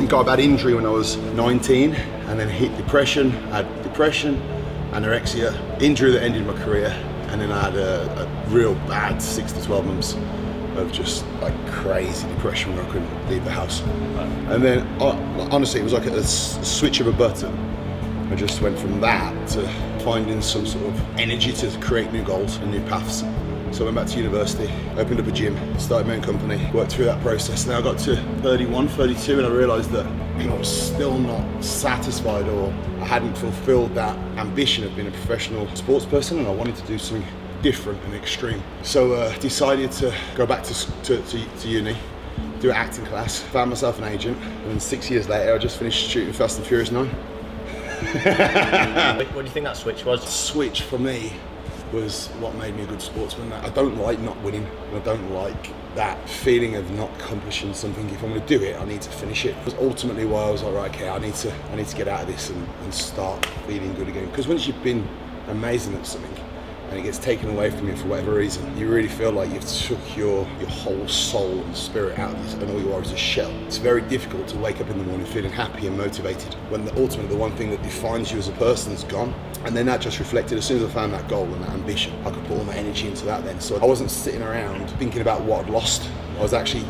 got a bad injury when I was 19 and then hit depression. I had depression, anorexia, injury that ended my career, and then I had a real bad 6 to 12 months of just like crazy depression where I couldn't leave the house. And then honestly, it was like a switch of a button. I just went from that to finding some sort of energy to create new goals and new paths. So I went back to university, opened up a gym, started my own company, worked through that process. And then I got to 31, 32, and I realized that I was still not satisfied, or I hadn't fulfilled that ambition of being a professional sports person, and I wanted to do something different and extreme. So decided to go back to uni, do an acting class, found myself an agent, and then 6 years later I just finished shooting Fast and Furious 9. What do you think that switch was? Switch for me was what made me a good sportsman. I don't like not winning, and I don't like that feeling of not accomplishing something. If I'm going to do it, I need to finish it. It was ultimately why I was like, right, okay, I need to get out of this and start feeling good again. Because once you've been amazing at something and it gets taken away from you for whatever reason, you really feel like you've took your whole soul and spirit out of this, and all you are is a shell. It's very difficult to wake up in the morning feeling happy and motivated when ultimately the one thing that defines you as a person is gone. And then that just reflected, as soon as I found that goal and that ambition, I could put all my energy into that then. So I wasn't sitting around thinking about what I'd lost. I was actually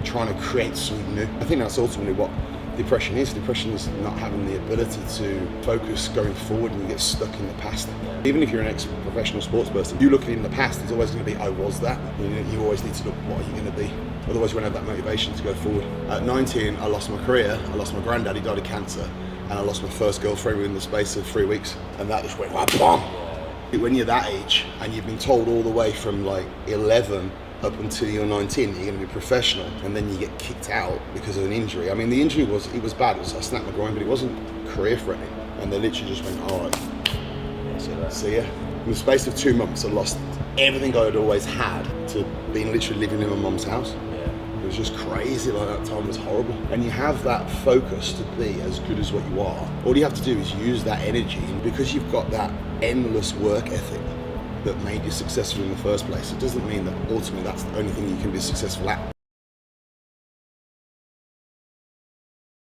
trying to create something new. I think that's ultimately what depression is. Depression is not having the ability to focus going forward, and you get stuck in the past. Even if you're an ex-professional sports person, you look in the past, it's always going to be, I was that. You always need to look, what are you going to be? Otherwise you won't have that motivation to go forward. At 19, I lost my career, I lost my granddad, he died of cancer, and I lost my first girlfriend within the space of 3 weeks. And that just went, BOM! When you're that age, and you've been told all the way from like 11 up until you're 19, you're going to be professional, and then you get kicked out because of an injury. I mean, the injury was bad. I snapped my groin, but it wasn't career threatening. And they literally just went, all right, see ya. In the space of 2 months, I lost everything I had always had to being literally living in my mum's house. It was just crazy. Like, that time was horrible. And you have that focus to be as good as what you are. All you have to do is use that energy, and because you've got that endless work ethic that made you successful in the first place, it doesn't mean that ultimately that's the only thing you can be successful at.